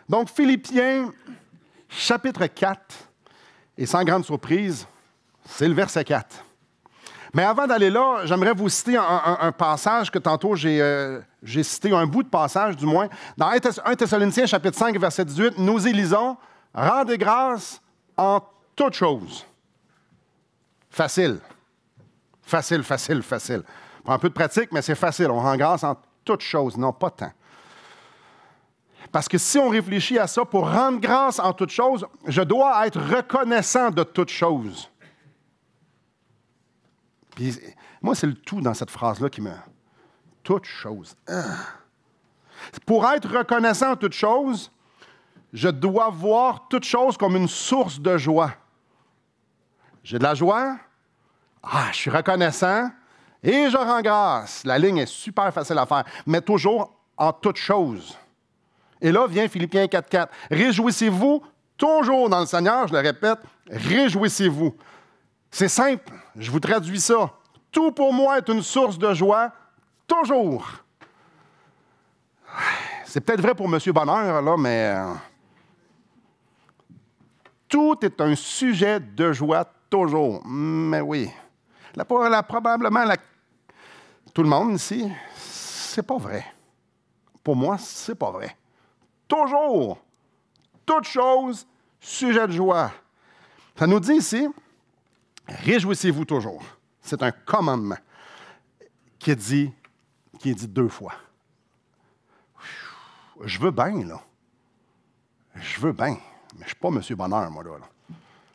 Donc, Philippiens, chapitre 4, et sans grande surprise, c'est le verset 4. Mais avant d'aller là, j'aimerais vous citer un passage que tantôt j'ai cité, un bout de passage du moins. Dans 1 Thessaloniciens, chapitre 5, verset 18, nous y lisons « Rendez grâce en toutes choses ». Facile. Facile, facile, facile. Prend un peu de pratique, mais c'est facile. On rend grâce en toutes choses, non pas tant. Parce que si on réfléchit à ça, pour rendre grâce en toutes choses, je dois être reconnaissant de toutes choses. Puis, moi, c'est le tout dans cette phrase-là qui me... Toutes choses. Pour être reconnaissant en toutes choses, je dois voir toutes choses comme une source de joie. J'ai de la joie, je suis reconnaissant et je rends grâce. La ligne est super facile à faire, mais toujours en toutes choses. Et là vient Philippiens 4.4. Réjouissez-vous toujours dans le Seigneur, je le répète, réjouissez-vous. C'est simple, je vous traduis ça. Tout pour moi est une source de joie, toujours. C'est peut-être vrai pour M. Bonheur, là, mais tout est un sujet de joie, toujours. Mais oui, probablement, tout le monde ici, c'est pas vrai. Pour moi, c'est pas vrai. Toujours, toute chose, sujet de joie. Ça nous dit ici, réjouissez-vous toujours. C'est un commandement qui est dit 2 fois. Je veux bien, là. Je veux bien, mais je ne suis pas M. Bonheur, moi, là.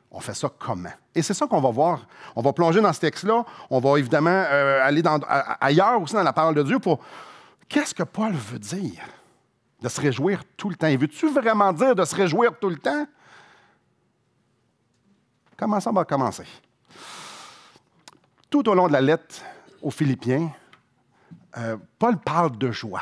On fait ça comment? Et c'est ça qu'on va voir. On va plonger dans ce texte-là. On va évidemment aller ailleurs aussi dans la parole de Dieu pour... Qu'est-ce que Paul veut dire? De se réjouir tout le temps. Et veux-tu vraiment dire de se réjouir tout le temps? Comment ça va commencer? Tout au long de la lettre aux Philippiens, Paul parle de joie,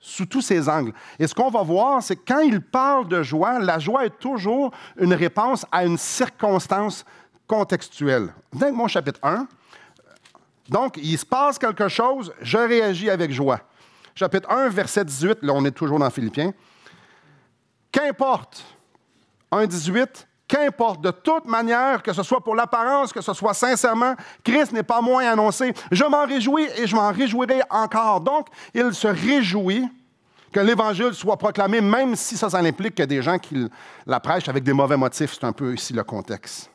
sous tous ses angles. Et ce qu'on va voir, c'est que quand il parle de joie, la joie est toujours une réponse à une circonstance contextuelle. Venez avec moi au chapitre 1. Donc, il se passe quelque chose, je réagis avec joie. Chapitre 1, verset 18, là on est toujours dans Philippiens. Qu'importe, 1,18, qu'importe, de toute manière, que ce soit pour l'apparence, que ce soit sincèrement, Christ n'est pas moins annoncé. Je m'en réjouis et je m'en réjouirai encore. Donc, il se réjouit que l'Évangile soit proclamé, même si ça implique que des gens qui la prêchent avec des mauvais motifs. C'est un peu ici le contexte.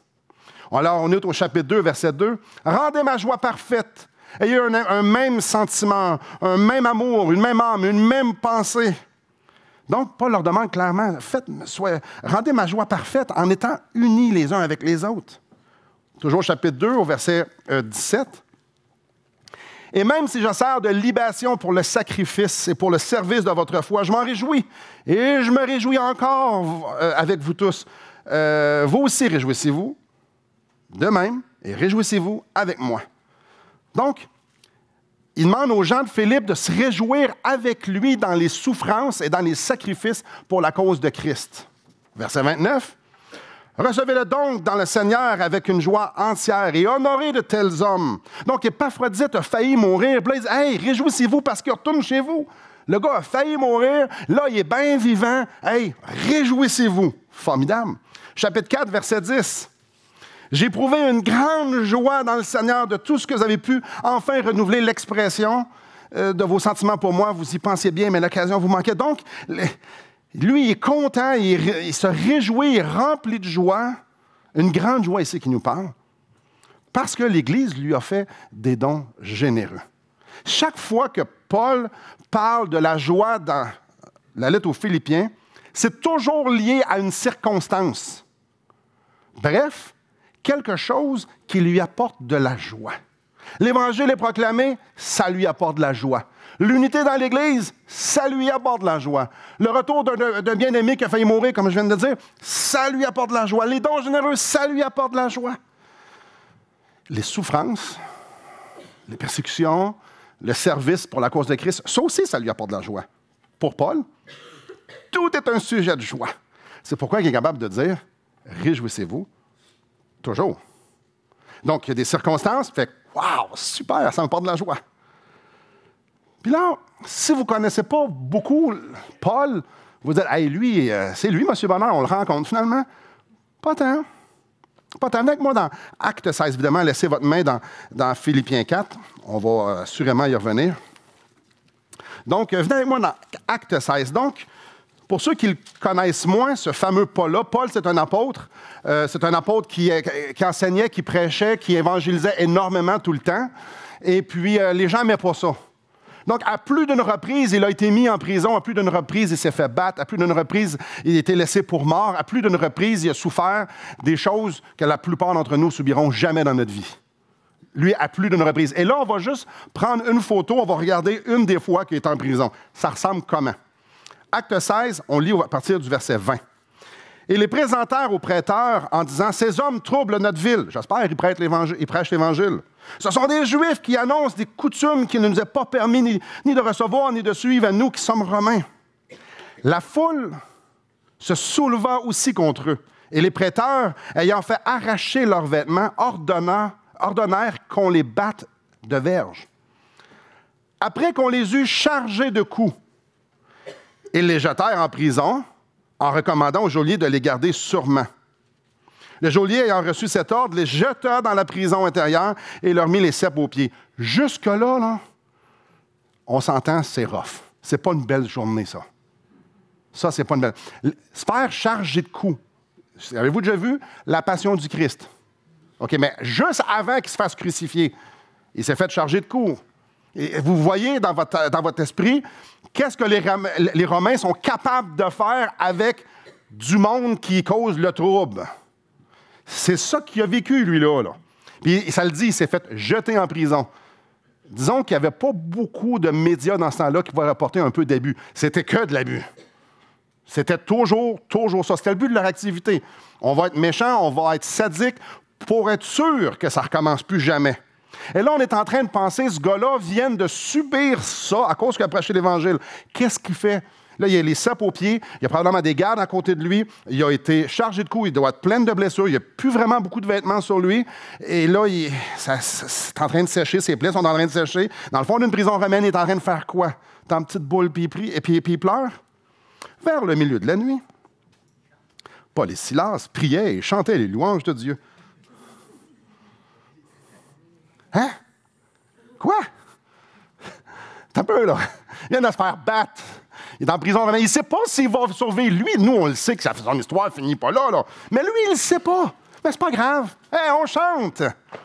Alors, on est au chapitre 2, verset 2. « Rendez ma joie parfaite. Ayez un même sentiment, un même amour, une même âme, une même pensée. » Donc, Paul leur demande clairement, rendez ma joie parfaite en étant unis les uns avec les autres. Toujours chapitre 2, au verset 17. « Et même si je sers de libation pour le sacrifice et pour le service de votre foi, je m'en réjouis. Et je me réjouis encore avec vous tous. Vous aussi, réjouissez-vous. De même, et réjouissez-vous avec moi. » Donc, il demande aux gens de Philippe de se réjouir avec lui dans les souffrances et dans les sacrifices pour la cause de Christ. Verset 29. « Recevez-le donc dans le Seigneur avec une joie entière et honorez de tels hommes. » Donc, Épaphrodite a failli mourir. Puis là, il dit « Hey, réjouissez-vous parce qu'il retourne chez vous. » Le gars a failli mourir. Là, il est bien vivant. « Hey, réjouissez-vous. » Formidable. Chapitre 4, verset 10. J'ai éprouvé une grande joie dans le Seigneur de tout ce que vous avez pu enfin renouveler l'expression de vos sentiments pour moi. Vous y pensiez bien, mais l'occasion vous manquait. Donc, lui, il est content, il se réjouit, il est rempli de joie. Une grande joie ici qui nous parle. Parce que l'Église lui a fait des dons généreux. Chaque fois que Paul parle de la joie dans la lettre aux Philippiens, c'est toujours lié à une circonstance. Bref, quelque chose qui lui apporte de la joie. L'Évangile est proclamé, ça lui apporte de la joie. L'unité dans l'Église, ça lui apporte de la joie. Le retour d'un bien-aimé qui a failli mourir, comme je viens de le dire, ça lui apporte de la joie. Les dons généreux, ça lui apporte de la joie. Les souffrances, les persécutions, le service pour la cause de Christ, ça aussi, ça lui apporte de la joie. Pour Paul, tout est un sujet de joie. C'est pourquoi il est capable de dire, réjouissez-vous, toujours. Donc, il y a des circonstances, fait waouh, super, ça me porte de la joie. Puis là, si vous ne connaissez pas beaucoup Paul, Vous dites, hey, lui, c'est lui, M. Bonheur, on le rencontre finalement. Pas tant. Pas tant. Venez avec moi dans Acte 16. Évidemment, laissez votre main dans Philippiens 4. On va sûrement y revenir. Donc, venez avec moi dans Acte 16. Donc, pour ceux qui le connaissent moins, ce fameux Paul-là, Paul, c'est un apôtre. C'est un apôtre qui enseignait, qui prêchait, qui évangélisait énormément tout le temps. Et puis, les gens n'aimaient pas ça. Donc, à plus d'une reprise, il a été mis en prison. À plus d'une reprise, il s'est fait battre. À plus d'une reprise, il a été laissé pour mort. À plus d'une reprise, il a souffert des choses que la plupart d'entre nous ne subiront jamais dans notre vie. Lui, à plus d'une reprise. Et là, on va juste prendre une photo. On va regarder une des fois qu'il est en prison. Ça ressemble comment? Acte 16, on lit à partir du verset 20. « Et les présentèrent aux prêteurs en disant, « Ces hommes troublent notre ville. » J'espère qu'ils prêchent l'Évangile. « Ce sont des Juifs qui annoncent des coutumes qu'il ne nous est pas permis ni de recevoir, ni de suivre à nous qui sommes Romains. » La foule se souleva aussi contre eux. Et les prêteurs, ayant fait arracher leurs vêtements, ordonnèrent qu'on les batte de verge. Après qu'on les eut chargés de coups, ils les jetèrent en prison, en recommandant au geôlier de les garder sûrement. Le geôlier, ayant reçu cet ordre, les jeta dans la prison intérieure et leur mit les ceps aux pieds. Jusque-là, là, on s'entend, c'est rough. C'est pas une belle journée, ça. Ça, c'est pas une belle... Se faire charger de coups. Avez-vous déjà vu la Passion du Christ? OK, mais juste avant qu'il se fasse crucifier, il s'est fait charger de coups. Et vous voyez dans votre esprit, qu'est-ce que les Romains sont capables de faire avec du monde qui cause le trouble? C'est ça qu'il a vécu, lui-là. Là. Puis ça le dit, il s'est fait jeter en prison. Disons qu'il n'y avait pas beaucoup de médias dans ce temps-là qui pouvaient rapporter un peu d'abus. C'était que de l'abus. C'était toujours ça. C'était le but de leur activité. On va être méchant, on va être sadique pour être sûr que ça ne recommence plus jamais. Et là, on est en train de penser, ce gars-là vient de subir ça à cause qu'il a prêché l'Évangile. Qu'est-ce qu'il fait? Là, il y a les ceps aux pieds, il y a probablement des gardes à côté de lui, il a été chargé de coups, il doit être plein de blessures, il n'y a plus vraiment beaucoup de vêtements sur lui. Et là, c'est en train de sécher, ses plaies sont en train de sécher. Dans le fond d'une prison romaine, il est en train de faire quoi? Dans une petite boule, puis il pleure. Vers le milieu de la nuit, Paul et Silas priaient et chantaient les louanges de Dieu. Hein? Quoi? T'as un peu, là. Il vient de se faire battre. Il est en prison. Il ne sait pas s'il va survivre. Lui, nous, on le sait que son histoire ne finit pas là. Mais lui, il ne le sait pas. Mais c'est pas grave. Hey, on chante.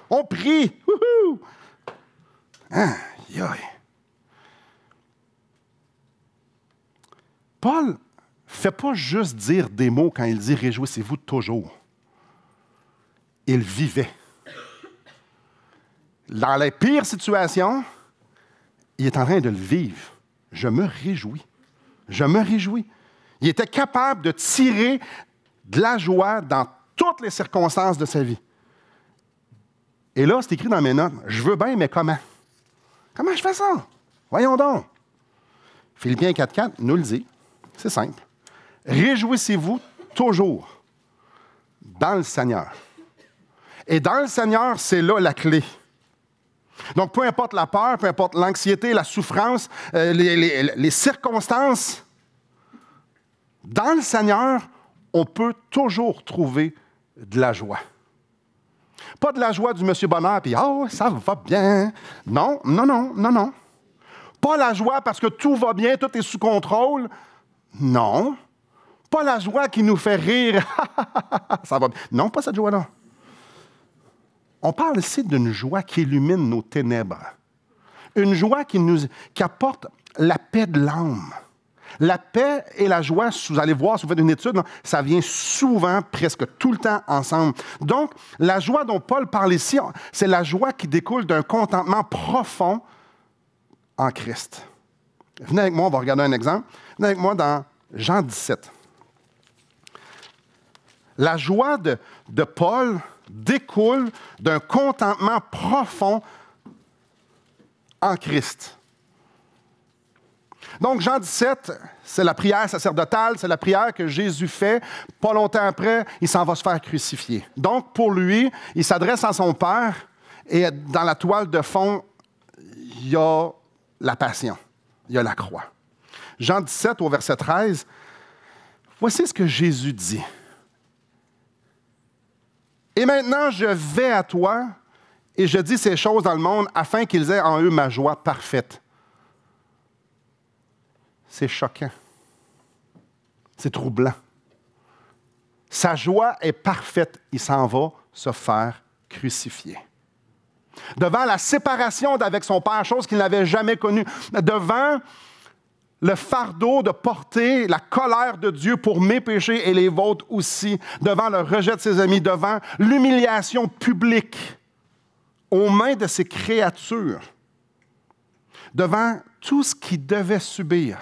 On prie. Wouhou! Hein? Paul ne fait pas juste dire des mots quand il dit « Réjouissez-vous toujours ». Il vivait. Dans les pires situations, il est en train de le vivre. Je me réjouis. Je me réjouis. Il était capable de tirer de la joie dans toutes les circonstances de sa vie. Et là, c'est écrit dans mes notes, je veux bien, mais comment? Comment je fais ça? Voyons donc. Philippiens 4.4 nous le dit. C'est simple. Réjouissez-vous toujours dans le Seigneur. Et dans le Seigneur, c'est là la clé. Donc, peu importe la peur, peu importe l'anxiété, la souffrance, les circonstances, dans le Seigneur, on peut toujours trouver de la joie. Pas de la joie du monsieur bonheur, puis « Oh, ça va bien ». Non. Pas la joie parce que tout va bien, tout est sous contrôle. Non. Pas la joie qui nous fait rire. Ça va bien. Non, pas cette joie-là. On parle ici d'une joie qui illumine nos ténèbres. Une joie qui apporte la paix de l'âme. La paix et la joie, vous allez voir, si vous faites une étude, ça vient souvent, presque tout le temps ensemble. Donc, la joie dont Paul parle ici, c'est la joie qui découle d'un contentement profond en Christ. Venez avec moi, on va regarder un exemple. Venez avec moi dans Jean 17. La joie de Paul découle d'un contentement profond en Christ. Donc, Jean 17, c'est la prière sacerdotale, c'est la prière que Jésus fait. Pas longtemps après, il s'en va se faire crucifier. Donc, pour lui, il s'adresse à son Père et dans la toile de fond, il y a la passion, il y a la croix. Jean 17, au verset 13, Voici ce que Jésus dit. Et maintenant, je vais à toi et je dis ces choses dans le monde afin qu'ils aient en eux ma joie parfaite. C'est choquant. C'est troublant. Sa joie est parfaite. Il s'en va se faire crucifier. Devant la séparation avec son Père, chose qu'il n'avait jamais connue. Devant le fardeau de porter la colère de Dieu pour mes péchés et les vôtres aussi. Devant le rejet de ses amis. Devant l'humiliation publique aux mains de ses créatures. Devant tout ce qu'il devait subir.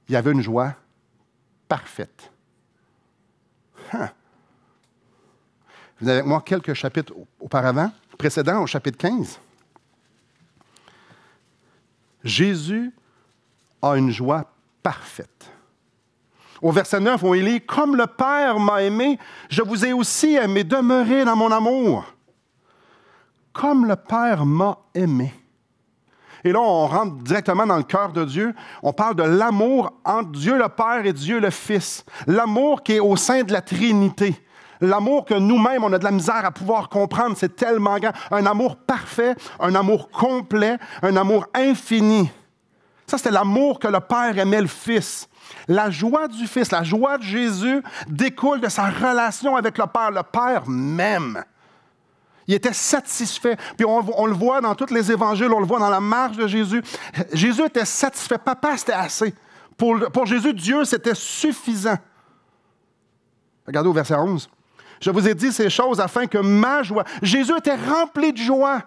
Il y avait une joie parfaite. Vous avez avec moi quelques chapitres auparavant, précédents au chapitre 15. Jésus a une joie parfaite. Au verset 9, on lit « Comme le Père m'a aimé, je vous ai aussi aimé, demeurez dans mon amour. » Comme le Père m'a aimé. Et là, on rentre directement dans le cœur de Dieu. On parle de l'amour entre Dieu le Père et Dieu le Fils. L'amour qui est au sein de la Trinité. L'amour que nous-mêmes, on a de la misère à pouvoir comprendre. C'est tellement grand. Un amour parfait, un amour complet, un amour infini. Ça, c'était l'amour que le Père aimait le Fils. La joie du Fils, la joie de Jésus découle de sa relation avec le Père. Le Père m'aime. Il était satisfait. Puis on le voit dans tous les évangiles, on le voit dans la marche de Jésus. Jésus était satisfait. Papa, c'était assez. Pour Jésus, Dieu, c'était suffisant. Regardez au verset 11. Je vous ai dit ces choses afin que ma joie... Jésus était rempli de joie.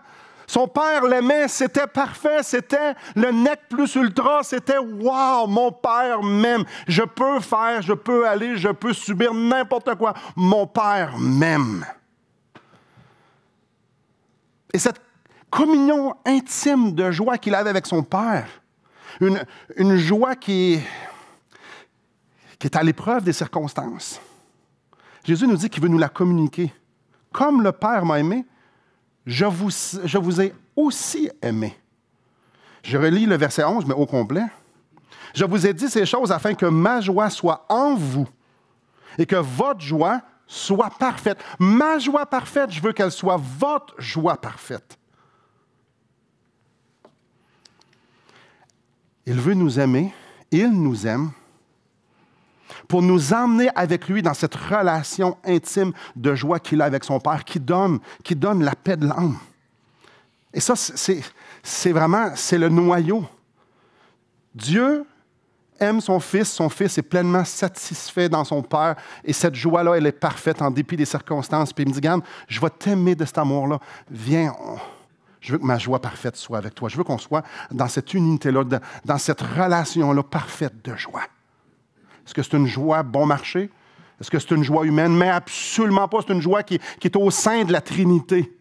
Son Père l'aimait, c'était parfait, c'était le nec plus ultra, c'était « Wow, mon Père m'aime. Je peux faire, je peux aller, je peux subir n'importe quoi. Mon Père m'aime. » Et cette communion intime de joie qu'il avait avec son Père, une joie qui est à l'épreuve des circonstances. Jésus nous dit qu'il veut nous la communiquer. Comme le Père m'a aimé, je vous ai aussi aimé. Je relis le verset 11, mais au complet. Je vous ai dit ces choses afin que ma joie soit en vous et que votre joie soit parfaite. Ma joie parfaite, je veux qu'elle soit votre joie parfaite. Il veut nous aimer, il nous aime, pour nous emmener avec lui dans cette relation intime de joie qu'il a avec son Père, qui donne la paix de l'âme. Et ça, c'est le noyau. Dieu aime son Fils est pleinement satisfait dans son Père, et cette joie-là, elle est parfaite en dépit des circonstances. Puis il me dit, regarde, je vais t'aimer de cet amour-là. Viens, je veux que ma joie parfaite soit avec toi. Je veux qu'on soit dans cette unité-là, dans cette relation-là parfaite de joie. Est-ce que c'est une joie bon marché? Est-ce que c'est une joie humaine? Mais absolument pas. C'est une joie qui est au sein de la Trinité.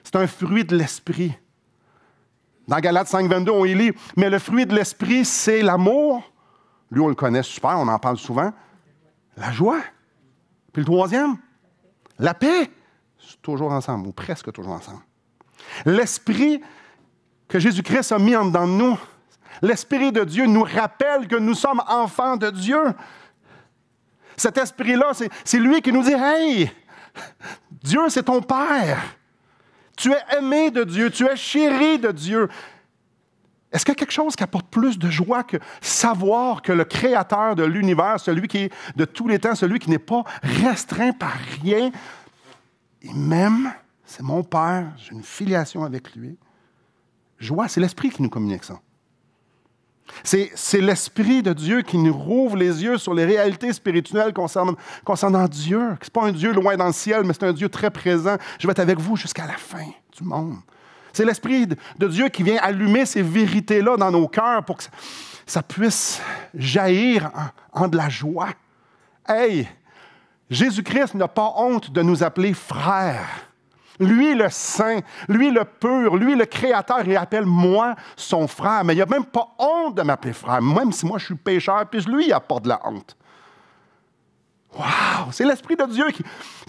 C'est un fruit de l'Esprit. Dans Galates 5, 22, on y lit, « Mais le fruit de l'Esprit, c'est l'amour. » Lui, on le connaît super, on en parle souvent. La joie. Puis le troisième, la paix. C'est toujours ensemble, ou presque toujours ensemble. L'Esprit que Jésus-Christ a mis en dedans de nous, l'Esprit de Dieu nous rappelle que nous sommes enfants de Dieu. Cet Esprit-là, c'est lui qui nous dit « Hey, Dieu, c'est ton Père. Tu es aimé de Dieu, tu es chéri de Dieu. » Est-ce qu'il y a quelque chose qui apporte plus de joie que savoir que le Créateur de l'univers, celui qui est de tous les temps, celui qui n'est pas restreint par rien, il m'aime, c'est mon Père, j'ai une filiation avec lui. Joie, c'est l'Esprit qui nous communique ça. C'est l'Esprit de Dieu qui nous rouvre les yeux sur les réalités spirituelles concernant Dieu. Ce n'est pas un Dieu loin dans le ciel, mais c'est un Dieu très présent. Je vais être avec vous jusqu'à la fin du monde. C'est l'Esprit de Dieu qui vient allumer ces vérités-là dans nos cœurs pour que ça puisse jaillir en de la joie. Hey, Jésus-Christ n'a pas honte de nous appeler frères. Lui, le saint, lui, le pur, lui, le créateur, il appelle moi son frère. Mais il n'a même pas honte de m'appeler frère, même si moi je suis pécheur, puis lui, il n'a pas de la honte. Wow! C'est l'Esprit de Dieu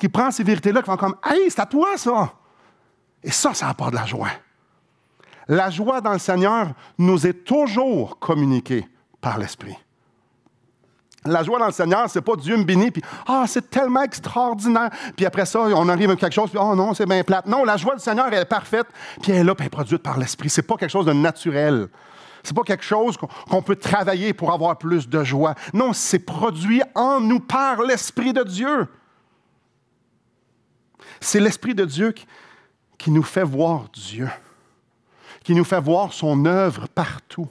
qui prend ces vérités-là, qui font comme « Hey, c'est à toi, ça! » Et ça apporte de la joie. La joie dans le Seigneur nous est toujours communiquée par l'Esprit. La joie dans le Seigneur, c'est pas Dieu me bénit, puis « Ah, c'est tellement extraordinaire! » Puis après ça, on arrive à quelque chose, puis « Oh non, c'est bien plate. » Non, la joie du Seigneur, elle est parfaite, puis elle est là, puis elle est produite par l'Esprit. C'est pas quelque chose de naturel. C'est pas quelque chose qu'on peut travailler pour avoir plus de joie. Non, c'est produit en nous par l'Esprit de Dieu. C'est l'Esprit de Dieu qui nous fait voir Dieu, qui nous fait voir son œuvre partout.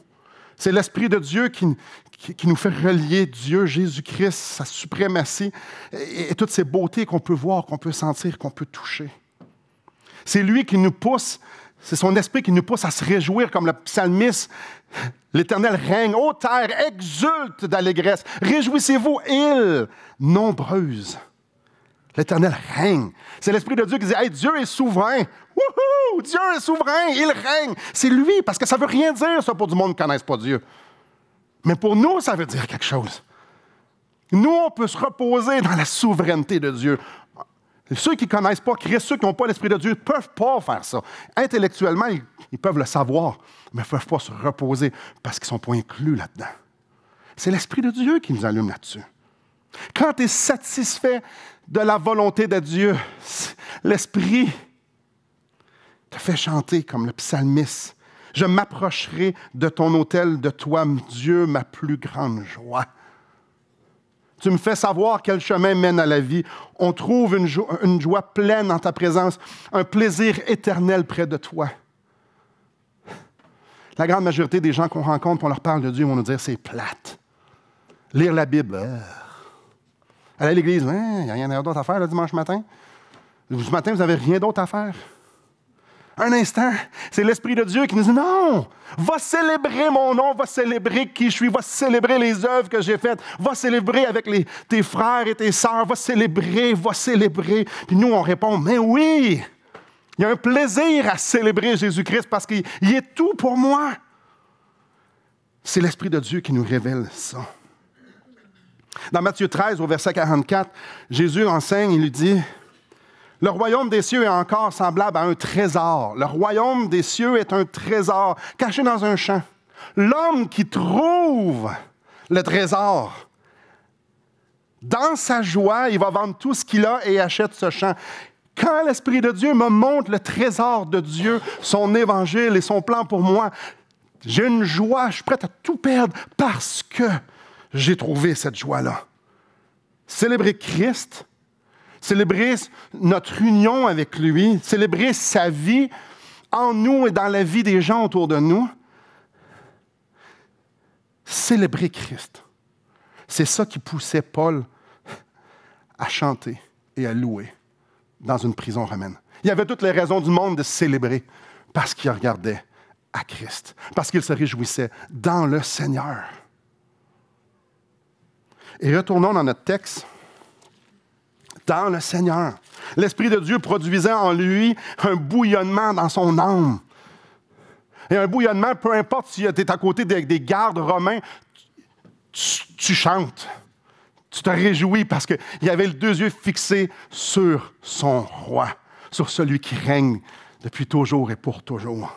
C'est l'Esprit de Dieu qui nous fait relier Dieu, Jésus-Christ, sa suprématie et toutes ces beautés qu'on peut voir, qu'on peut sentir, qu'on peut toucher. C'est lui qui nous pousse, c'est son esprit qui nous pousse à se réjouir comme le psalmiste. L'Éternel règne, ô terre, exulte d'allégresse. Réjouissez-vous, îles nombreuses. L'Éternel règne. C'est l'Esprit de Dieu qui dit « Hey, Dieu est souverain. Wouhou! Dieu est souverain, il règne. » C'est lui, parce que ça ne veut rien dire, ça, pour du monde qui ne connaisse pas Dieu. Mais pour nous, ça veut dire quelque chose. Nous, on peut se reposer dans la souveraineté de Dieu. Ceux qui ne connaissent pas Christ, ceux qui n'ont pas l'Esprit de Dieu, ne peuvent pas faire ça. Intellectuellement, ils peuvent le savoir, mais ils ne peuvent pas se reposer parce qu'ils ne sont pas inclus là-dedans. C'est l'Esprit de Dieu qui nous allume là-dessus. Quand tu es satisfait de la volonté de Dieu, l'Esprit te fait chanter comme le psalmiste. Je m'approcherai de ton autel, de toi, Dieu, ma plus grande joie. Tu me fais savoir quel chemin mène à la vie. On trouve une joie pleine en ta présence, un plaisir éternel près de toi. La grande majorité des gens qu'on rencontre, on leur parle de Dieu, vont nous dire c'est plate. Lire la Bible, aller à l'église, il n'y a rien d'autre à faire le dimanche matin. Ce matin, vous n'avez rien d'autre à faire. Un instant, c'est l'Esprit de Dieu qui nous dit « Non! Va célébrer mon nom, va célébrer qui je suis, va célébrer les œuvres que j'ai faites, va célébrer avec tes frères et tes sœurs, va célébrer, va célébrer. » Puis nous, on répond « Mais oui! Il y a un plaisir à célébrer Jésus-Christ parce qu'il est tout pour moi. » C'est l'Esprit de Dieu qui nous révèle ça. Dans Matthieu 13, au verset 44, Jésus enseigne, il lui dit « Le royaume des cieux est encore semblable à un trésor. Le royaume des cieux est un trésor caché dans un champ. L'homme qui trouve le trésor, dans sa joie, il va vendre tout ce qu'il a et achète ce champ. Quand l'Esprit de Dieu me montre le trésor de Dieu, son évangile et son plan pour moi, j'ai une joie, je suis prêt à tout perdre parce que j'ai trouvé cette joie-là. Célébrer Christ, célébrer notre union avec lui, célébrer sa vie en nous et dans la vie des gens autour de nous. Célébrer Christ. C'est ça qui poussait Paul à chanter et à louer dans une prison romaine. Il y avait toutes les raisons du monde de célébrer parce qu'il regardait à Christ, parce qu'il se réjouissait dans le Seigneur. Et retournons dans notre texte. Dans le Seigneur. L'Esprit de Dieu produisait en lui un bouillonnement dans son âme. Et un bouillonnement, peu importe si tu es à côté des gardes romains, tu chantes. Tu te réjouis parce qu'il y avait les deux yeux fixés sur son roi, sur celui qui règne depuis toujours et pour toujours.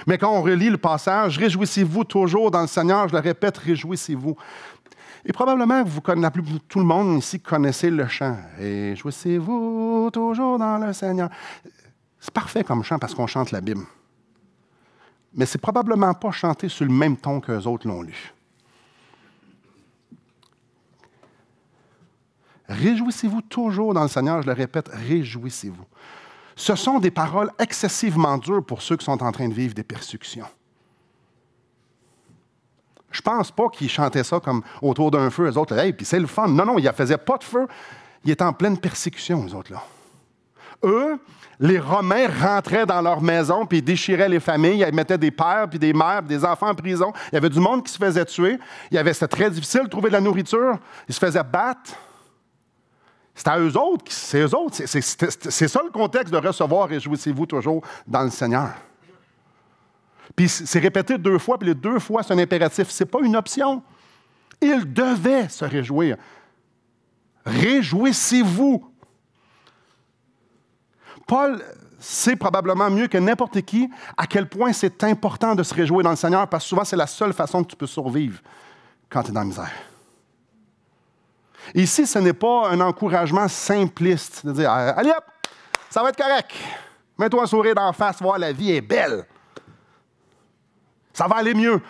Mais quand on relit le passage, « Réjouissez-vous toujours dans le Seigneur », je le répète, « Réjouissez-vous ». Et probablement que tout le monde ici connaissez le chant. « Réjouissez-vous toujours dans le Seigneur ». C'est parfait comme chant parce qu'on chante la Bible. Mais c'est probablement pas chanté sur le même ton qu'eux autres l'ont lu. Réjouissez-vous toujours dans le Seigneur, je le répète, réjouissez-vous. Ce sont des paroles excessivement dures pour ceux qui sont en train de vivre des persécutions. Je ne pense pas qu'ils chantaient ça comme autour d'un feu, eux autres, hey, puis c'est le fun. Non, non, ils ne faisaient pas de feu. Ils étaient en pleine persécution, eux autres, là. Eux, les Romains rentraient dans leur maison, puis ils déchiraient les familles, ils mettaient des pères, puis des mères, puis des enfants en prison. Il y avait du monde qui se faisait tuer. C'était très difficile de trouver de la nourriture. Ils se faisaient battre. C'est à eux autres, c'est eux autres. C'est ça le contexte de recevoir « Réjouissez-vous toujours dans le Seigneur ». Puis c'est répété 2 fois, puis les 2 fois, c'est un impératif. Ce n'est pas une option. Ils devaient se réjouir. Réjouissez-vous. Paul sait probablement mieux que n'importe qui à quel point c'est important de se réjouir dans le Seigneur, parce que souvent, c'est la seule façon que tu peux survivre quand tu es dans la misère. Ici, ce n'est pas un encouragement simpliste de dire « Allez hop, ça va être correct. Mets-toi un sourire d'en face, voir la vie est belle. Ça va aller mieux. »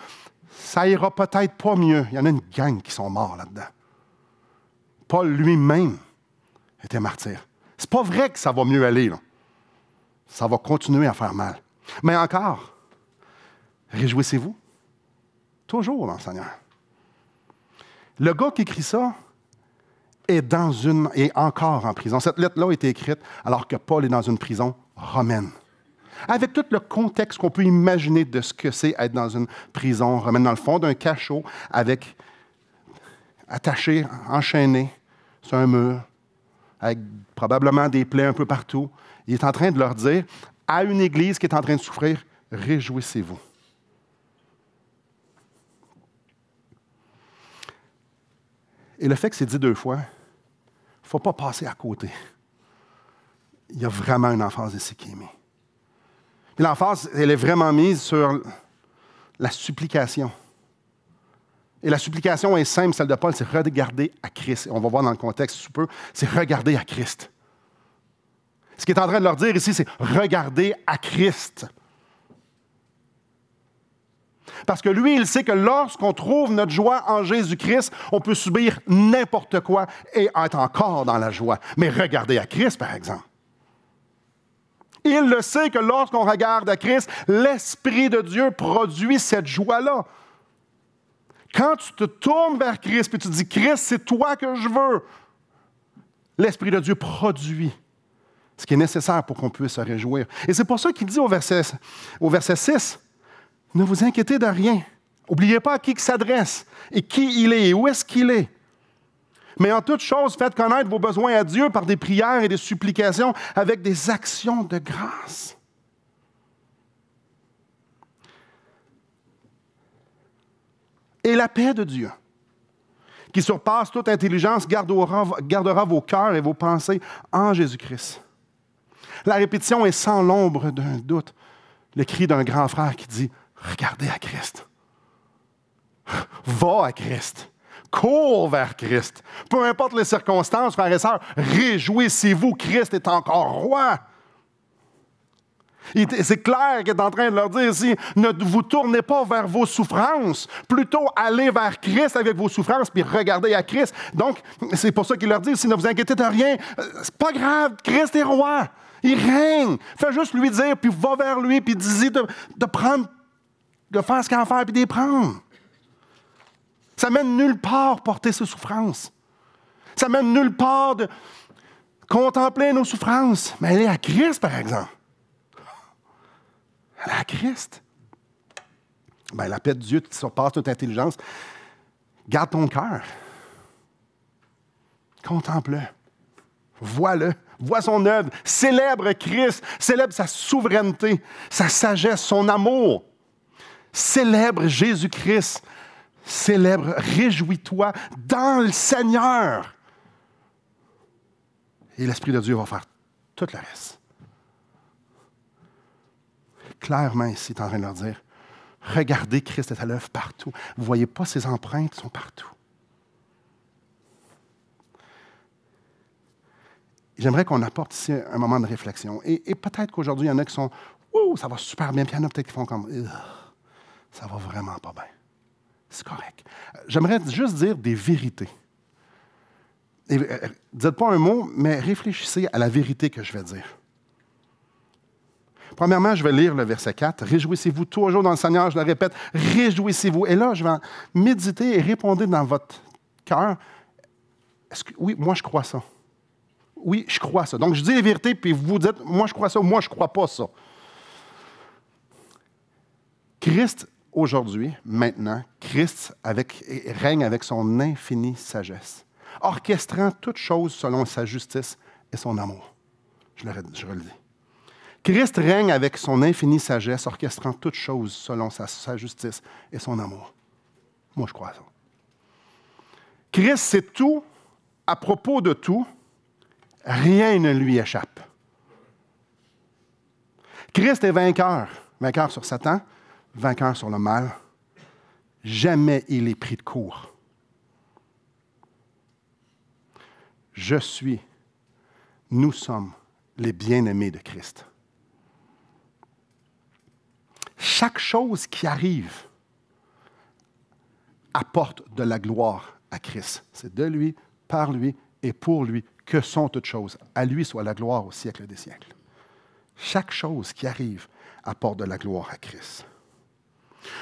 Ça ira peut-être pas mieux. Il y en a une gang qui sont morts là-dedans. Paul lui-même était martyr. C'est pas vrai que ça va mieux aller, là. Ça va continuer à faire mal. Mais encore, réjouissez-vous. Toujours dans le Seigneur. Le gars qui écrit ça est encore en prison. Cette lettre-là a été écrite alors que Paul est dans une prison romaine. Avec tout le contexte qu'on peut imaginer de ce que c'est être dans une prison romaine, dans le fond d'un cachot, avec attaché, enchaîné sur un mur, avec probablement des plaies un peu partout. Il est en train de leur dire, à une église qui est en train de souffrir, réjouissez-vous. Et le fait que c'est dit 2 fois, il ne faut pas passer à côté. Il y a vraiment une emphase ici qui est mise. Puis l'emphase, elle est vraiment mise sur la supplication. Et la supplication est simple, celle de Paul, c'est regarder à Christ. Et on va voir dans le contexte sous peu, c'est regarder à Christ. Ce qu'il est en train de leur dire ici, c'est regarder à Christ. Parce que lui, il sait que lorsqu'on trouve notre joie en Jésus-Christ, on peut subir n'importe quoi et être encore dans la joie. Mais regardez à Christ, par exemple. Il le sait que lorsqu'on regarde à Christ, l'Esprit de Dieu produit cette joie-là. Quand tu te tournes vers Christ et tu dis « Christ, c'est toi que je veux », l'Esprit de Dieu produit ce qui est nécessaire pour qu'on puisse se réjouir. Et c'est pour ça qu'il dit au verset 6, « Ne vous inquiétez de rien. N'oubliez pas à qui il s'adresse et qui il est et où est-ce qu'il est. Mais en toute chose, faites connaître vos besoins à Dieu par des prières et des supplications avec des actions de grâce. » Et la paix de Dieu, qui surpasse toute intelligence, gardera vos cœurs et vos pensées en Jésus-Christ. La répétition est sans l'ombre d'un doute. Le cri d'un grand frère qui dit « Regardez à Christ. Va à Christ. Cours vers Christ. Peu importe les circonstances, frères et sœurs, réjouissez-vous, Christ est encore roi. » C'est clair qu'il est en train de leur dire ici, ne vous tournez pas vers vos souffrances, plutôt allez vers Christ avec vos souffrances, puis regardez à Christ. Donc, c'est pour ça qu'il leur dit ici, ne vous inquiétez de rien, c'est pas grave, Christ est roi, il règne. Fais juste lui dire, puis va vers lui, puis dis-y de faire ce qu'il a à faire, puis de les prendre. Ça mène nulle part porter ses souffrances. Ça mène nulle part de contempler nos souffrances. Mais aller à Christ, par exemple. Aller à Christ. Bien, la paix de Dieu qui surpasse toute intelligence, garde ton cœur. Contemple-le. Vois-le. Vois son œuvre. Célèbre Christ. Célèbre sa souveraineté, sa sagesse, son amour. Célèbre Jésus-Christ. Célèbre, réjouis-toi dans le Seigneur. Et l'Esprit de Dieu va faire tout le reste. Clairement, ici, il est en train de leur dire, regardez, Christ est à l'œuvre partout. Vous ne voyez pas ses empreintes, sont partout. J'aimerais qu'on apporte ici un moment de réflexion. Et peut-être qu'aujourd'hui, il y en a qui sont, ouh, ça va super bien. Puis il y en a peut-être qui font comme, ça va vraiment pas bien. C'est correct. J'aimerais juste dire des vérités. Dites pas un mot, mais réfléchissez à la vérité que je vais dire. Premièrement, je vais lire le verset 4. « Réjouissez-vous toujours dans le Seigneur », je le répète, « Réjouissez-vous ». Et là, je vais méditer et répondre dans votre cœur. Oui, moi, je crois ça. Oui, je crois ça. Donc, je dis la vérité, puis vous dites, moi, je crois ça, moi, je ne crois pas ça. Christ, aujourd'hui, maintenant, Christ règne avec son infinie sagesse, orchestrant toutes choses selon sa justice et son amour. Je le redis. Christ règne avec son infinie sagesse, orchestrant toutes choses selon sa justice et son amour. Moi, je crois à ça. Christ sait tout, à propos de tout, rien ne lui échappe. Christ est vainqueur sur Satan, vainqueur sur le mal. Jamais il est pris de court. nous sommes les bien-aimés de Christ. Chaque chose qui arrive apporte de la gloire à Christ. C'est de lui, par lui et pour lui que sont toutes choses. À lui soit la gloire au siècle des siècles. Chaque chose qui arrive apporte de la gloire à Christ.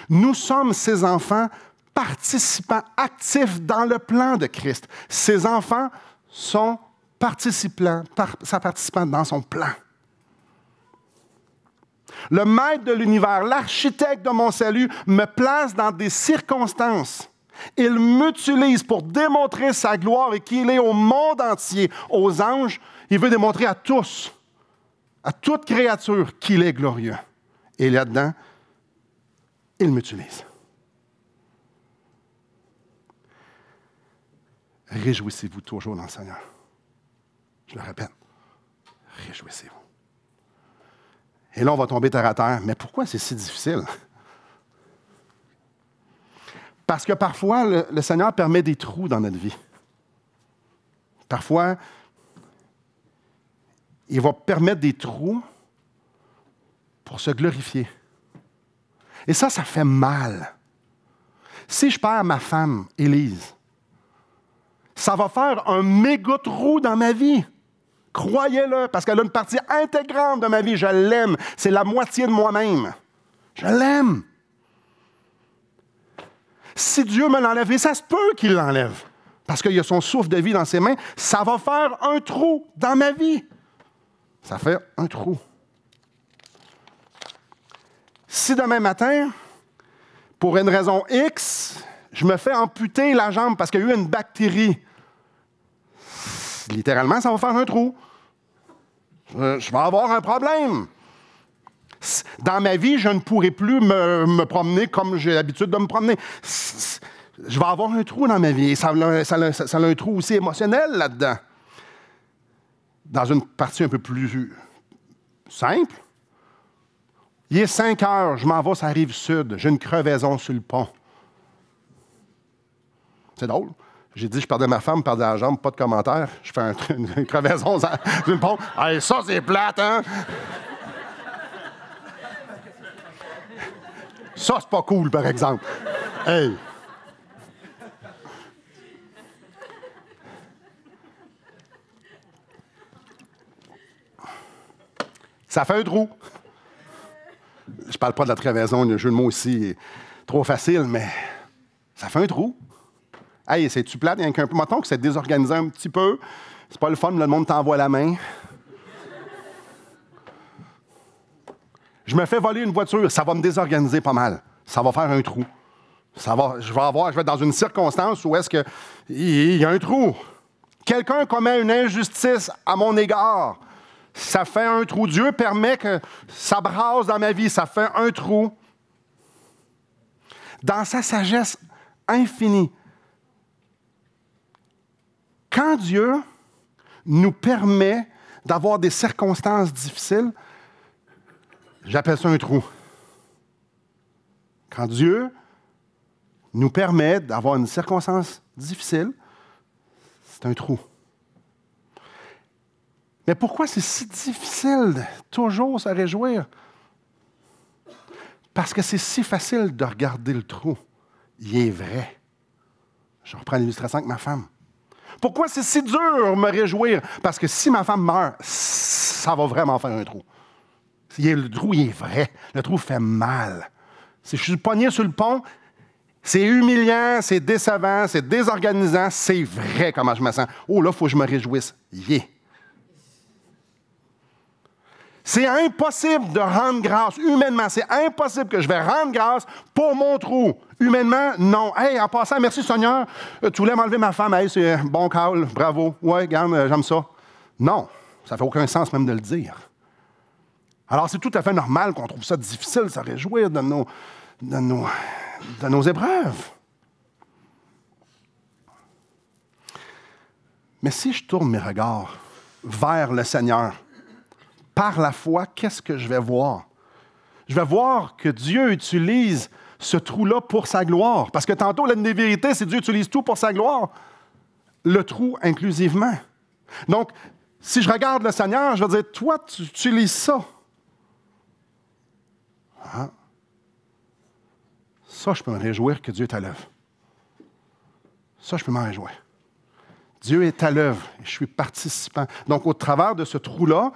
Nous sommes ses enfants participants actifs dans le plan de Christ. Ses enfants sont participants dans son plan. Le maître de l'univers, l'architecte de mon salut, me place dans des circonstances. Il m'utilise pour démontrer sa gloire et qu'il est au monde entier, aux anges. Il veut démontrer à tous, à toute créature, qu'il est glorieux. Et là-dedans, il m'utilise. Réjouissez-vous toujours dans le Seigneur. Je le répète, réjouissez-vous. Et là, on va tomber terre à terre. Mais pourquoi c'est si difficile? Parce que parfois, le Seigneur permet des trous dans notre vie. Parfois, il va permettre des trous pour se glorifier. Et ça fait mal. Si je perds ma femme, Élise, ça va faire un méga trou dans ma vie. Croyez-le, parce qu'elle a une partie intégrante de ma vie. Je l'aime. C'est la moitié de moi-même. Je l'aime. Si Dieu me l'enlève, et ça se peut qu'il l'enlève, parce qu'il y a son souffle de vie dans ses mains, ça va faire un trou dans ma vie. Ça fait un trou. Si demain matin, pour une raison X, je me fais amputer la jambe parce qu'il y a eu une bactérie, littéralement, ça va faire un trou. Je vais avoir un problème. Dans ma vie, je ne pourrai plus me promener comme j'ai l'habitude de me promener. Je vais avoir un trou dans ma vie. Et ça a un trou aussi émotionnel là-dedans. Dans une partie un peu plus simple, il est 5 heures, je m'en vais sur la rive sud, j'ai une crevaison sur le pont. C'est drôle. J'ai dit, je perdais ma femme, perdais la jambe, pas de commentaire. Je fais une crevaison sur le pont. Hey, ça, c'est plate, hein? Ça, c'est pas cool, par exemple. Hey! Ça fait un trou. Je parle pas de la crevaison, le jeu de mots aussi est trop facile, mais ça fait un trou. Hey, c'est-tu plate? Il y a un peu. Mettons que c'est désorganisé un petit peu. C'est pas le fun, le monde t'envoie la main. Je me fais voler une voiture, ça va me désorganiser pas mal. Ça va faire un trou. Je vais être dans une circonstance où est-ce que il y a un trou. Quelqu'un commet une injustice à mon égard. Ça fait un trou. Dieu permet que ça brasse dans ma vie. Ça fait un trou. Dans sa sagesse infinie, quand Dieu nous permet d'avoir des circonstances difficiles, j'appelle ça un trou. Quand Dieu nous permet d'avoir une circonstance difficile, c'est un trou. Mais pourquoi c'est si difficile de toujours se réjouir? Parce que c'est si facile de regarder le trou. Il est vrai. Je reprends l'illustration avec ma femme. Pourquoi c'est si dur de me réjouir? Parce que si ma femme meurt, ça va vraiment faire un trou. Le trou, il est vrai. Le trou fait mal. Si je suis pogné sur le pont, c'est humiliant, c'est décevant, c'est désorganisant. C'est vrai comment je me sens. Oh là, il faut que je me réjouisse. Yeah. C'est impossible de rendre grâce. Humainement, c'est impossible que je vais rendre grâce pour mon trou. Humainement, non. Hey, en passant, merci Seigneur, tu voulais m'enlever ma femme. Hey, c'est un bon call, bravo. Ouais, regarde, j'aime ça. Non, ça fait aucun sens même de le dire. Alors, c'est tout à fait normal qu'on trouve ça difficile de se réjouir de nos épreuves. Mais si je tourne mes regards vers le Seigneur, par la foi, qu'est-ce que je vais voir? Je vais voir que Dieu utilise ce trou-là pour sa gloire. Parce que tantôt, l'une des vérités, c'est que Dieu utilise tout pour sa gloire. Le trou inclusivement. Donc, si je regarde le Seigneur, je vais dire, toi, tu utilises ça. Ah. Ça, je peux me réjouir que Dieu est à l'œuvre. Ça, je peux m'en réjouir. Dieu est à l'œuvre et je suis participant. Donc, au travers de ce trou-là,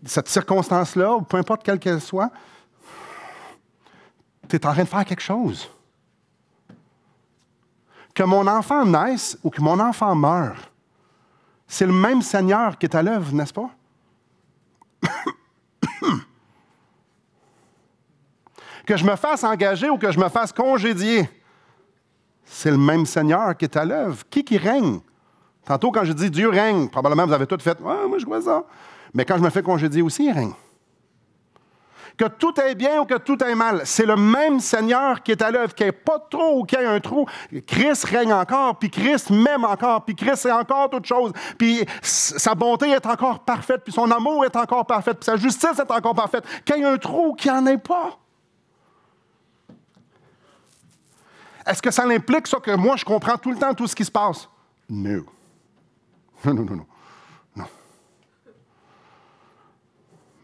cette circonstance-là, peu importe quelle qu'elle soit, tu es en train de faire quelque chose. Que mon enfant naisse ou que mon enfant meure, c'est le même Seigneur qui est à l'œuvre, n'est-ce pas? Que je me fasse engager ou que je me fasse congédier, c'est le même Seigneur qui est à l'œuvre. Qui règne? Tantôt, quand je dis Dieu règne, probablement vous avez tout fait, ah, moi je vois ça. Mais quand je me fais congédier aussi, il règne. Que tout est bien ou que tout est mal, c'est le même Seigneur qui est à l'œuvre, qu'il n'y ait pas de trou ou qu'il y ait un trou. Christ règne encore, puis Christ m'aime encore, puis Christ est encore toute chose, puis sa bonté est encore parfaite, puis son amour est encore parfait, puis sa justice est encore parfaite. Qu'il y ait un trou ou qu'il n'y en ait pas. Est-ce que ça implique ça que moi, je comprends tout le temps tout ce qui se passe? Non. Non.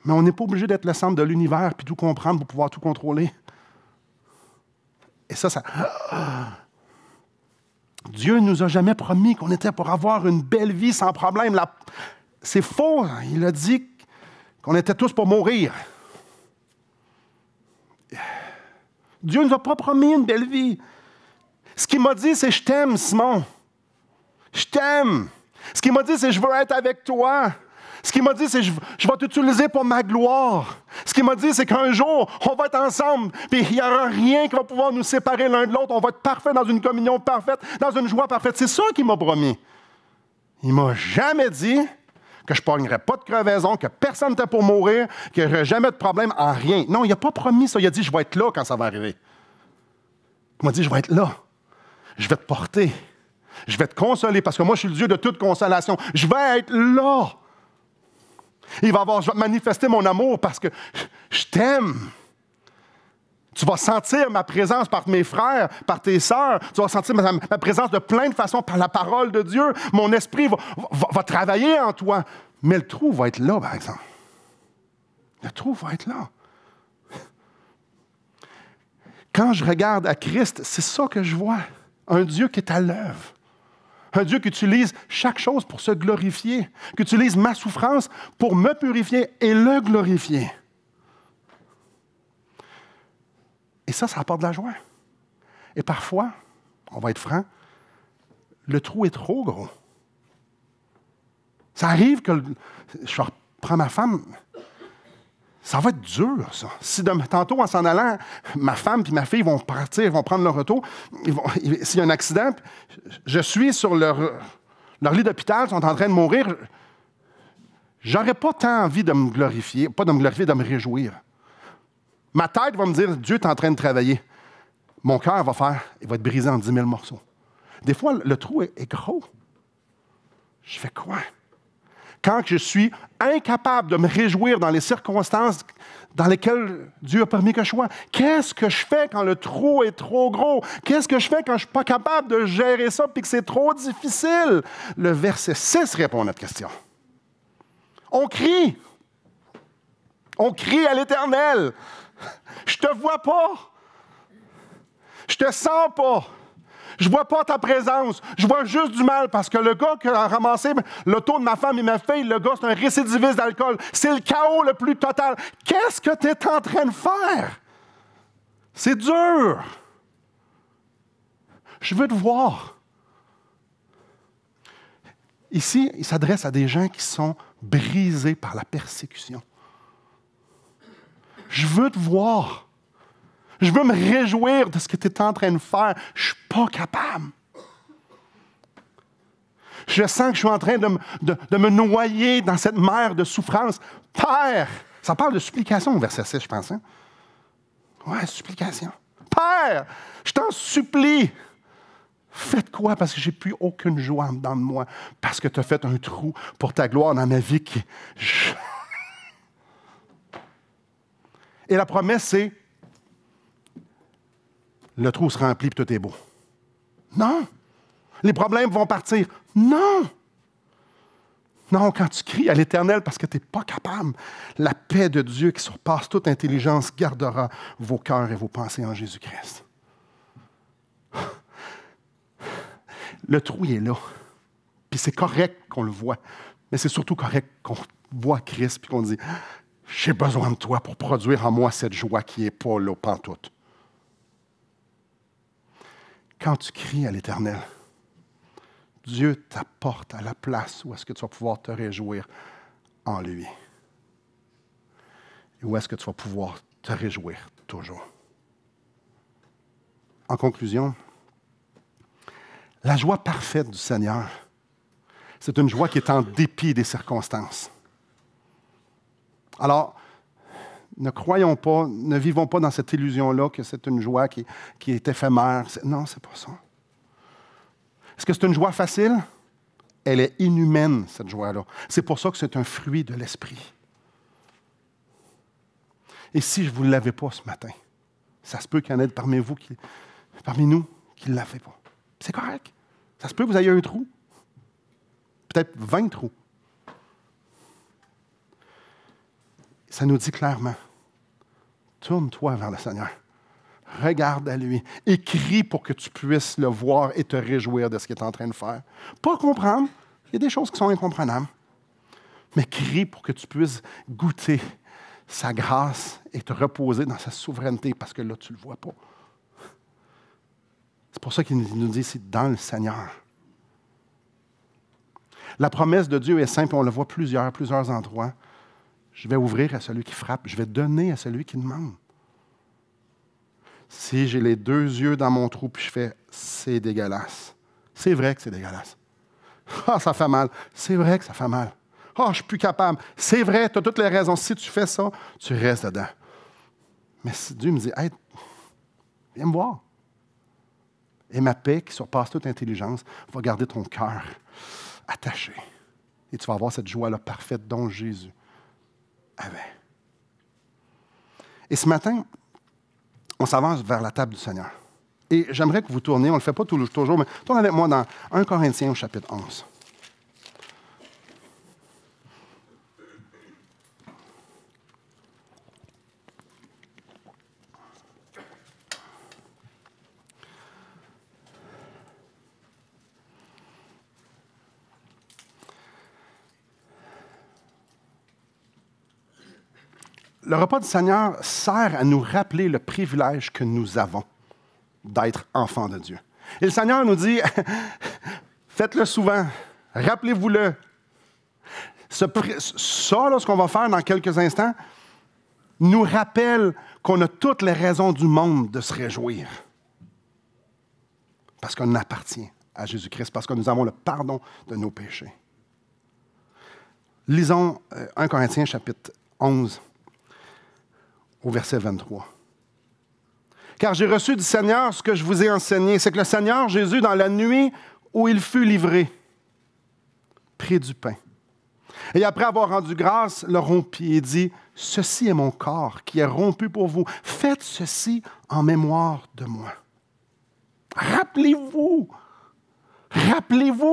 Mais on n'est pas obligé d'être le centre de l'univers puis tout comprendre pour pouvoir tout contrôler. Et ça... Dieu ne nous a jamais promis qu'on était pour avoir une belle vie sans problème. C'est faux. Il a dit qu'on était tous pour mourir. Dieu ne nous a pas promis une belle vie. Ce qu'il m'a dit, c'est « Je t'aime, Simon. Je t'aime. » Ce qu'il m'a dit, c'est « Je veux être avec toi. » Ce qu'il m'a dit, c'est « Je vais t'utiliser pour ma gloire. » Ce qu'il m'a dit, c'est qu'un jour, on va être ensemble, puis il n'y aura rien qui va pouvoir nous séparer l'un de l'autre. On va être parfait dans une communion parfaite, dans une joie parfaite. C'est ça qu'il m'a promis. Il ne m'a jamais dit que je ne pognerais pas de crevaison, que personne n'était pour mourir, qu'il n'y aurait jamais de problème en rien. Non, il n'a pas promis ça. Il a dit « Je vais être là quand ça va arriver. » Il m'a dit « Je vais être là. Je vais te porter. Je vais te consoler parce que moi, je suis le Dieu de toute consolation. Je vais être là. Je vais te manifester mon amour parce que je t'aime. Tu vas sentir ma présence par mes frères, par tes sœurs. Tu vas sentir ma présence de plein de façons par la parole de Dieu. Mon esprit va travailler en toi. Mais le trou va être là, par exemple. Le trou va être là. Quand je regarde à Christ, c'est ça que je vois. Un Dieu qui est à l'œuvre. Un Dieu qui utilise chaque chose pour se glorifier, qui utilise ma souffrance pour me purifier et le glorifier. Et ça apporte de la joie. Et parfois, on va être franc, le trou est trop gros. Ça arrive que je reprends ma femme, ça va être dur, ça. Si tantôt, en s'en allant, ma femme et ma fille vont partir, vont prendre leur auto, s'il y a un accident, je suis sur leur lit d'hôpital, ils sont en train de mourir, j'aurais pas tant envie de me glorifier, pas de me glorifier, de me réjouir. Ma tête va me dire, Dieu est en train de travailler. Mon cœur il va être brisé en 10 000 morceaux. Des fois, le trou est gros. Je fais quoi? Quand je suis incapable de me réjouir dans les circonstances dans lesquelles Dieu a permis que je sois, qu'est-ce que je fais quand le trou est trop gros? Qu'est-ce que je fais quand je ne suis pas capable de gérer ça et que c'est trop difficile? Le verset 6 répond à notre question. On crie. On crie à l'Éternel. Je ne te vois pas. Je ne te sens pas. Je ne vois pas ta présence. Je vois juste du mal parce que le gars qui a ramassé l'auto de ma femme et ma fille, le gars, c'est un récidiviste d'alcool. C'est le chaos le plus total. Qu'est-ce que tu es en train de faire? C'est dur. Je veux te voir. Ici, il s'adresse à des gens qui sont brisés par la persécution. Je veux te voir. Je veux me réjouir de ce que tu es en train de faire. Je ne suis pas capable. Je sens que je suis en train de me noyer dans cette mer de souffrance. Père, ça parle de supplication au verset 6, je pense. Hein? Ouais, supplication. Père, je t'en supplie. Faites quoi? Parce que je n'ai plus aucune joie en dedans de moi. Parce que tu as fait un trou pour ta gloire dans ma vie. Et la promesse, c'est le trou se remplit et tout est beau. Non. Les problèmes vont partir. Non. Non, quand tu cries à l'Éternel parce que tu n'es pas capable, la paix de Dieu qui surpasse toute intelligence gardera vos cœurs et vos pensées en Jésus-Christ. Le trou, il est là. Puis c'est correct qu'on le voit. Mais c'est surtout correct qu'on voit Christ puis qu'on dit « J'ai besoin de toi pour produire en moi cette joie qui n'est pas là pantoute. » Quand tu cries à l'Éternel, Dieu t'apporte à la place où est-ce que tu vas pouvoir te réjouir en lui. Et où est-ce que tu vas pouvoir te réjouir toujours. En conclusion, la joie parfaite du Seigneur, c'est une joie qui est en dépit des circonstances. Alors, ne croyons pas, ne vivons pas dans cette illusion-là que c'est une joie qui est éphémère. Non, c'est pas ça. Est-ce que c'est une joie facile? Elle est inhumaine, cette joie-là. C'est pour ça que c'est un fruit de l'esprit. Et si je ne vous l'avais pas ce matin, ça se peut qu'il y en ait parmi nous qui ne l'avaient pas. C'est correct. Ça se peut que vous ayez un trou. Peut-être 20 trous. Ça nous dit clairement, tourne-toi vers le Seigneur. Regarde à lui et crie pour que tu puisses le voir et te réjouir de ce qu'il est en train de faire. Pas comprendre, il y a des choses qui sont incompréhensibles, mais crie pour que tu puisses goûter sa grâce et te reposer dans sa souveraineté parce que là, tu ne le vois pas. C'est pour ça qu'il nous dit, c'est dans le Seigneur. La promesse de Dieu est simple, on le voit plusieurs endroits. Je vais ouvrir à celui qui frappe, je vais donner à celui qui demande. Si j'ai les 2 yeux dans mon trou, puis je fais « c'est dégueulasse », c'est vrai que c'est dégueulasse. « Ah, ça fait mal », c'est vrai que ça fait mal. « Ah, je ne suis plus capable », c'est vrai, tu as toutes les raisons. Si tu fais ça, tu restes dedans. Mais si Dieu me dit « hey, viens me voir », et ma paix, qui surpasse toute intelligence, va garder ton cœur attaché. Et tu vas avoir cette joie-là parfaite dont Jésus avait. Et ce matin, on s'avance vers la table du Seigneur. Et j'aimerais que vous tourniez, on ne le fait pas toujours, mais tournez avec moi dans 1 Corinthiens au chapitre 11. Le repas du Seigneur sert à nous rappeler le privilège que nous avons d'être enfants de Dieu. Et le Seigneur nous dit, faites-le souvent, rappelez-vous-le. Ça, là, ce qu'on va faire dans quelques instants, nous rappelle qu'on a toutes les raisons du monde de se réjouir. Parce qu'on appartient à Jésus-Christ, parce que nous avons le pardon de nos péchés. Lisons 1 Corinthiens chapitre 11. Au verset 23. « Car j'ai reçu du Seigneur ce que je vous ai enseigné, c'est que le Seigneur Jésus, dans la nuit où il fut livré, prit du pain. Et après avoir rendu grâce, le rompit et dit, « Ceci est mon corps qui est rompu pour vous. Faites ceci en mémoire de moi. » Rappelez-vous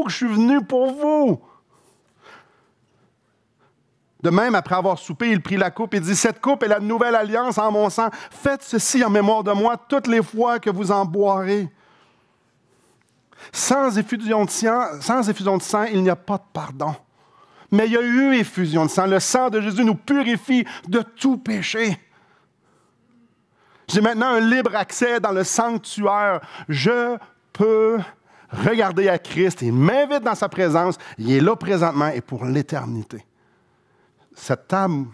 que je suis venu pour vous. De même, après avoir soupé, il prit la coupe et dit, « Cette coupe est la nouvelle alliance en mon sang. Faites ceci en mémoire de moi toutes les fois que vous en boirez. Sans effusion de sang, il n'y a pas de pardon. Mais il y a eu effusion de sang. Le sang de Jésus nous purifie de tout péché. J'ai maintenant un libre accès dans le sanctuaire. Je peux regarder à Christ. Il m'invite dans sa présence. Il est là présentement et pour l'éternité. » Cette table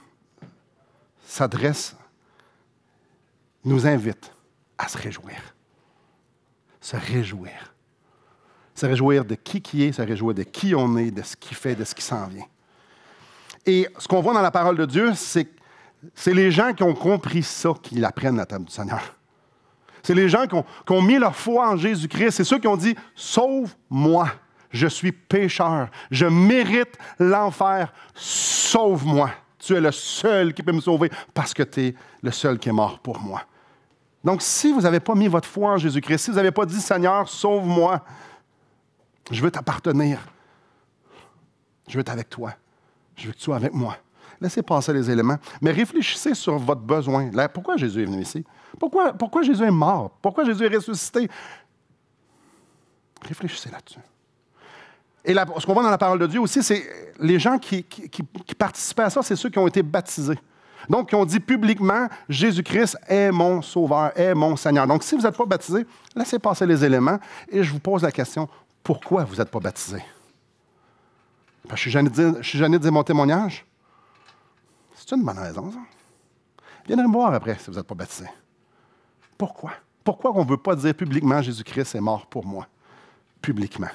nous invite à se réjouir. Se réjouir. Se réjouir de qui est, se réjouir de qui on est, de ce qu'il fait, de ce qui s'en vient. Et ce qu'on voit dans la parole de Dieu, c'est les gens qui ont compris ça qui l'apprennent la table du Seigneur. C'est les gens qui ont mis leur foi en Jésus-Christ. C'est ceux qui ont dit « Sauve-moi, je suis pécheur, je mérite l'enfer, sauve-moi. Tu es le seul qui peut me sauver parce que tu es le seul qui est mort pour moi. » Donc, si vous n'avez pas mis votre foi en Jésus-Christ, si vous n'avez pas dit « Seigneur, sauve-moi, je veux t'appartenir », Je veux être avec toi. Je veux que tu sois avec moi. Laissez passer les éléments, mais réfléchissez sur votre besoin. Là, pourquoi Jésus est venu ici? Pourquoi Jésus est mort? Pourquoi Jésus est ressuscité? Réfléchissez là-dessus. Et là, ce qu'on voit dans la parole de Dieu aussi, c'est les gens qui participaient à ça, c'est ceux qui ont été baptisés. Donc, qui ont dit publiquement, Jésus-Christ est mon Sauveur, est mon Seigneur. Donc, si vous n'êtes pas baptisé, laissez passer les éléments et je vous pose la question, pourquoi vous n'êtes pas baptisé? Parce que je suis gêné de dire mon témoignage. C'est une bonne raison, ça. Viendrez me voir après si vous n'êtes pas baptisé. Pourquoi? Pourquoi on ne veut pas dire publiquement Jésus-Christ est mort pour moi? Publiquement.